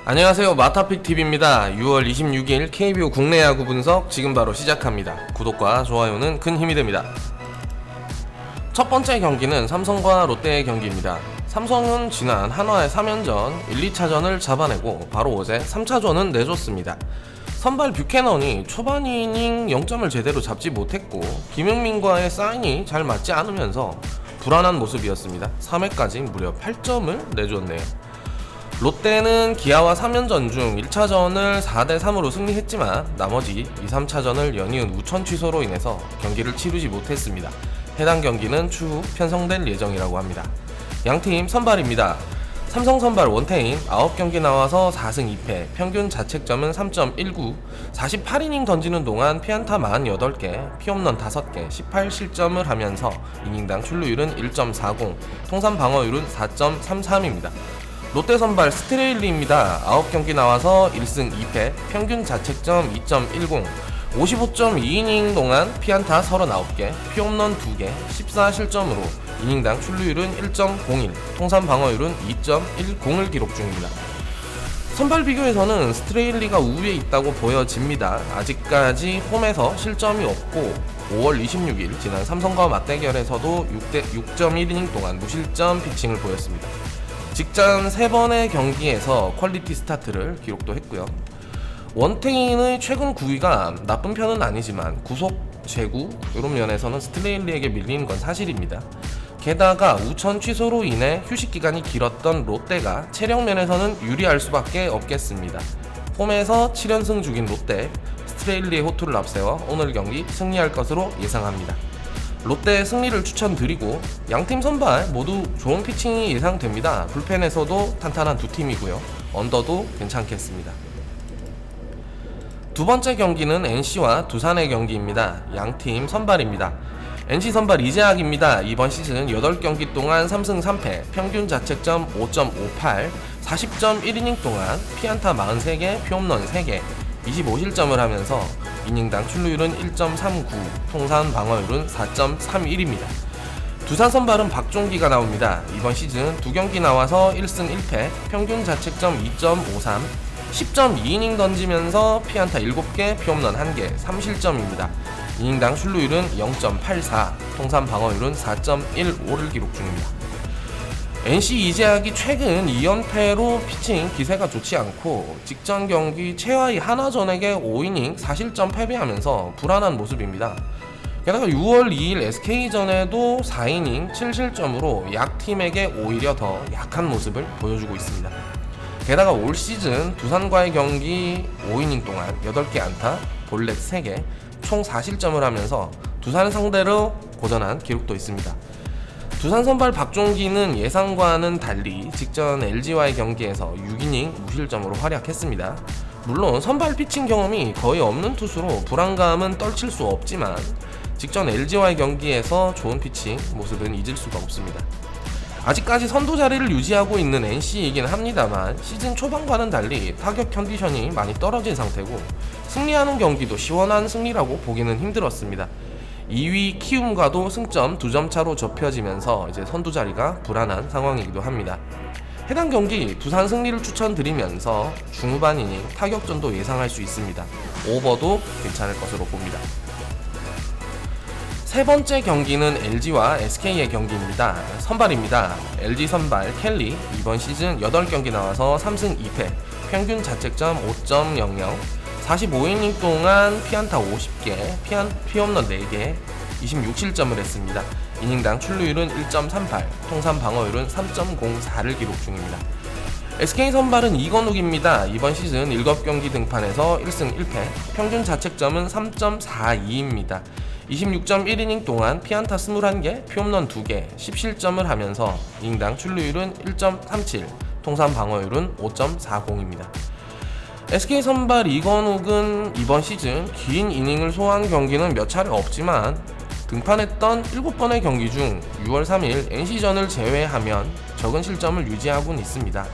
안녕하세요, 마타픽TV입니다. 6월 26일 KBO 국내 야구 분석 지금 바로 시작합니다. 구독과 좋아요는 큰 힘이 됩니다. 첫 번째 경기는 삼성과 롯데의 경기입니다. 삼성은 지난 한화의 3연전 1, 2차전을 잡아내고 바로 어제 3차전은 내줬습니다. 선발 뷰캐넌이 초반 이닝 0점을 제대로 잡지 못했고 김용민과의 사인이 잘 맞지 않으면서 불안한 모습이었습니다. 3회까지 무려 8점을 내줬네요. 롯데는 기아와 3연전 중 1차전을 4대3으로 승리했지만 나머지 2, 3차전을 연이은 우천 취소로 인해서 경기를 치르지 못했습니다. 해당 경기는 추후 편성될 예정이라고 합니다. 양팀 선발입니다. 삼성 선발 원태인 9경기 나와서 4승 2패, 평균 자책점은 3.19, 48이닝 던지는 동안 피안타 48개, 피홈런 5개, 18실점을 하면서 이닝당 출루율은 1.40, 통산 방어율은 4.33입니다. 롯데 선발 스트레일리입니다. 9경기 나와서 1승 2패, 평균 자책점 2.10, 55.2이닝 동안 피안타 39개, 피홈런 2개, 14실점으로 이닝당 출루율은 1.01, 통산 방어율은 2.10을 기록 중입니다. 선발 비교에서는 스트레일리가 우위에 있다고 보여집니다. 아직까지 홈에서 실점이 없고 5월 26일 지난 삼성과 맞대결에서도 6.1이닝 동안 무실점 피칭을 보였습니다. 직전 3번의 경기에서 퀄리티 스타트를 기록도 했고요. 원태인의 최근 구위가 나쁜 편은 아니지만 구속, 제구 이런 면에서는 스트레일리에게 밀리는 건 사실입니다. 게다가 우천 취소로 인해 휴식 기간이 길었던 롯데가 체력 면에서는 유리할 수밖에 없겠습니다. 홈에서 7연승 중인 롯데, 스트레일리의 호투를 앞세워 오늘 경기 승리할 것으로 예상합니다. 롯데 승리를 추천드리고 양팀 선발 모두 좋은 피칭이 예상됩니다. 불펜에서도 탄탄한 두 팀이고요. 언더도 괜찮겠습니다. 두 번째 경기는 NC와 두산의 경기입니다. 양팀 선발입니다. NC 선발 이재학입니다. 이번 시즌 8경기 동안 3승 3패, 평균 자책점 5.58, 40.1이닝 동안 피안타 43개, 피홈런 3개, 25실점을 하면서 이닝당 출루율은 1.39, 통산 방어율은 4.31입니다. 두산 선발은 박종기가 나옵니다. 이번 시즌 2경기 나와서 1승 1패, 평균 자책점 2.53, 10.2이닝 던지면서 피안타 7개, 피홈런 1개, 3실점입니다. 이닝당 출루율은 0.84, 통산 방어율은 4.15를 기록 중입니다. NC 이재학이 최근 2연패로 피칭 기세가 좋지 않고 직전 경기 최하위 하나전에게 5이닝 4실점 패배하면서 불안한 모습입니다. 게다가 6월 2일 SK전에도 4이닝 7실점으로 약팀에게 오히려 더 약한 모습을 보여주고 있습니다. 게다가 올 시즌 두산과의 경기 5이닝 동안 8개 안타, 볼넷 3개, 총 4실점을 하면서 두산을 상대로 고전한 기록도 있습니다. 두산 선발 박종기는 예상과는 달리 직전 LG와의 경기에서 6이닝 무실점으로 활약했습니다. 물론 선발 피칭 경험이 거의 없는 투수로 불안감은 떨칠 수 없지만 직전 LG와의 경기에서 좋은 피칭 모습은 잊을 수가 없습니다. 아직까지 선두 자리를 유지하고 있는 NC이긴 합니다만 시즌 초반과는 달리 타격 컨디션이 많이 떨어진 상태고 승리하는 경기도 시원한 승리라고 보기는 힘들었습니다. 2위 키움과도 승점 2점 차로 좁혀지면서 이제 선두 자리가 불안한 상황이기도 합니다. 해당 경기 두산 승리를 추천드리면서 중후반 이닝 타격전도 예상할 수 있습니다. 오버도 괜찮을 것으로 봅니다. 세 번째 경기는 LG와 SK의 경기입니다. 선발입니다. LG 선발 켈리 이번 시즌 8경기 나와서 3승 2패, 평균 자책점 5.00, 45이닝 동안 피안타 50개, 피홈런 4개, 26실점을 했습니다. 이닝당 출루율은 1.38, 통산 방어율은 3.04를 기록 중입니다. SK 선발은 이건욱입니다. 이번 시즌 7경기 등판에서 1승 1패, 평균 자책점은 3.42입니다. 26.1이닝 동안 피안타 21개, 피홈런 2개, 10실점을 하면서 이닝당 출루율은 1.37, 통산 방어율은 5.40입니다. SK 선발 이건욱은 이번 시즌 긴 이닝을 소화한 경기는 몇 차례 없지만 등판했던 7번의 경기 중 6월 3일 NC전을 제외하면 적은 실점을 유지하고는 있습니다.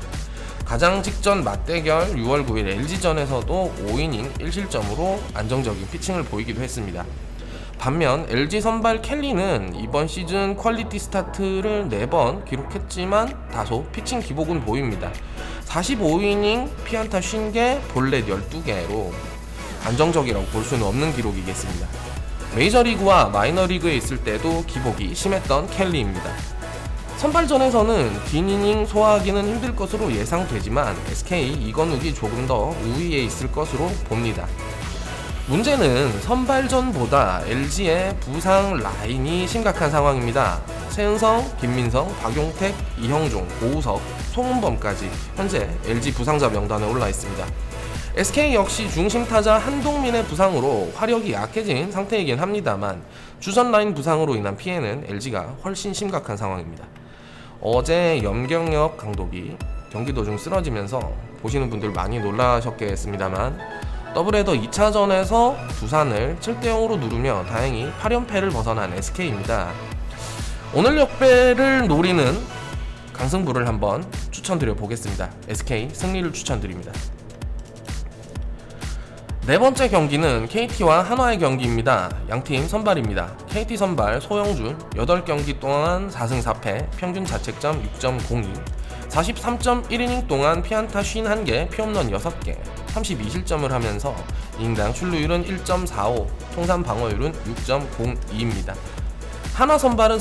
가장 직전 맞대결 6월 9일 LG전에서도 5이닝 1실점으로 안정적인 피칭을 보이기도 했습니다. 반면 LG 선발 켈리는 이번 시즌 퀄리티 스타트를 4번 기록했지만 다소 피칭 기복은 보입니다. 45이닝 피안타 50개, 볼넷 12개로 안정적이라고 볼 수는 없는 기록이겠습니다. 메이저리그와 마이너리그에 있을 때도 기복이 심했던 켈리입니다. 선발전에서는 긴 이닝 소화하기는 힘들 것으로 예상되지만 SK 이건욱이 조금 더 우위에 있을 것으로 봅니다. 문제는 선발전보다 LG의 부상 라인이 심각한 상황입니다. 최은성, 김민성, 박용택, 이형종, 오우석, 송은범까지 현재 LG 부상자 명단에 올라 있습니다. SK 역시 중심 타자 한동민의 부상으로 화력이 약해진 상태이긴 합니다만 주전 라인 부상으로 인한 피해는 LG가 훨씬 심각한 상황입니다. 어제 염경엽 감독이 경기 도중 쓰러지면서 보시는 분들 많이 놀라셨겠습니다만 더블헤더 2차전에서 두산을 7대0으로 누르며 다행히 8연패를 벗어난 SK입니다. 오늘 역배를 노리는 강승부를 한번 추천드려 보겠습니다. SK 승리를 추천드립니다. 네 번째 경기는 KT와 한화의 경기입니다. 양팀 선발입니다. KT 선발 소영준 8경기 동안 4승 4패, 평균 자책점 6.02, 43.1이닝 동안 피안타 51개, 피홈런 6개, 32실점을 하면서 이닝당 출루율은 1.45, 통산 방어율은 6.02입니다. 한화 선발은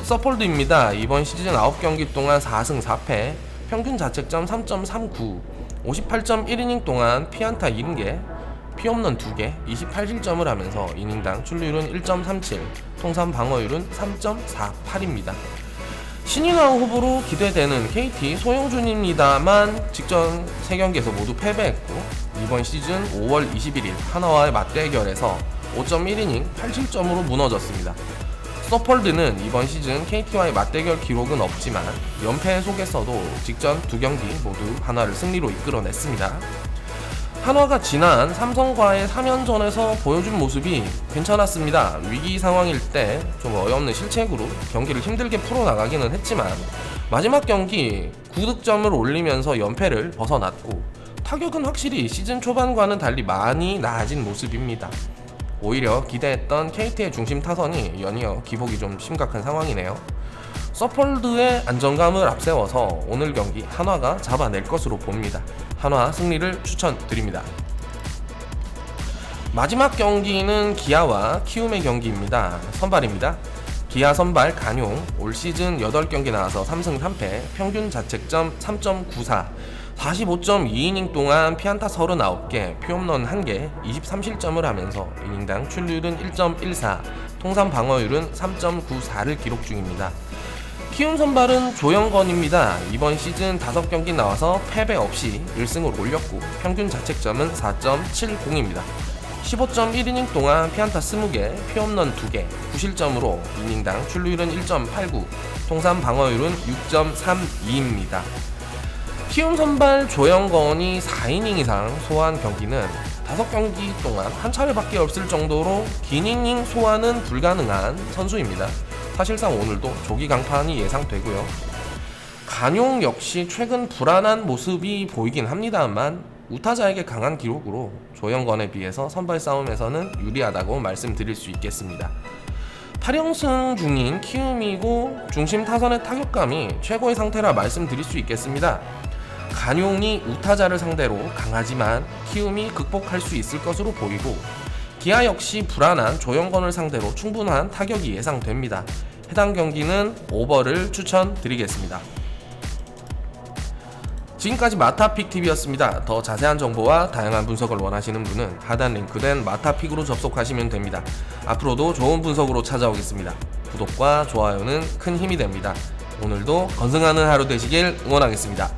서폴드입니다. 이번 시즌 9경기 동안 4승 4패, 평균 자책점 3.39, 58.1이닝 동안 피안타 70개, 피홈런 2개, 28실점을 하면서 이닝당 출루율은 1.37, 통산 방어율은 3.48입니다. 신인왕 후보로 기대되는 KT 소영준입니다만 직전 3경기에서 모두 패배했고 이번 시즌 5월 21일 한화와의 맞대결에서 5.1이닝 8실점으로 무너졌습니다. 서폴드는 이번 시즌 KT와의 맞대결 기록은 없지만 연패 속에서도 직전 2경기 모두 한화를 승리로 이끌어냈습니다. 한화가 지난 삼성과의 3연전에서 보여준 모습이 괜찮았습니다. 위기 상황일 때 좀 어이없는 실책으로 경기를 힘들게 풀어나가기는 했지만 마지막 경기 9득점을 올리면서 연패를 벗어났고 타격은 확실히 시즌 초반과는 달리 많이 나아진 모습입니다. 오히려 기대했던 KT의 중심 타선이 연이어 기복이 좀 심각한 상황이네요. 서폴드의 안정감을 앞세워서 오늘 경기 한화가 잡아낼 것으로 봅니다. 한화 승리를 추천드립니다. 마지막 경기는 기아와 키움의 경기입니다. 선발입니다. 기아 선발 간용 올 시즌 8경기 나와서 3승 3패, 평균 자책점 3.94, 45.2이닝 동안 피안타 39개, 피홈런 1개, 23실점을 하면서 이닝당 출루율은 1.14, 통산 방어율은 3.94를 기록 중입니다. 키움 선발은 조영건입니다. 이번 시즌 5경기 나와서 패배 없이 1승을 올렸고 평균 자책점은 4.70입니다. 15.1이닝 동안 피안타 20개, 피홈런 2개, 9실점으로 이닝당 출루율은 1.89, 통산 방어율은 6.32입니다. 키움 선발 조영건이 4이닝 이상 소화한 경기는 5경기 동안 한 차례밖에 없을 정도로 긴 이닝 소화는 불가능한 선수입니다. 사실상 오늘도 조기 강판이 예상되고요. 간용 역시 최근 불안한 모습이 보이긴 합니다만 우타자에게 강한 기록으로 조영건에 비해서 선발 싸움에서는 유리하다고 말씀드릴 수 있겠습니다. 8연승 중인 키움이고 중심 타선의 타격감이 최고의 상태라 말씀드릴 수 있겠습니다. 간용이 우타자를 상대로 강하지만 키움이 극복할 수 있을 것으로 보이고 기아 역시 불안한 조영건을 상대로 충분한 타격이 예상됩니다. 해당 경기는 오버를 추천드리겠습니다. 지금까지 마타픽TV였습니다. 더 자세한 정보와 다양한 분석을 원하시는 분은 하단 링크된 마타픽으로 접속하시면 됩니다. 앞으로도 좋은 분석으로 찾아오겠습니다. 구독과 좋아요는 큰 힘이 됩니다. 오늘도 건승하는 하루 되시길 응원하겠습니다.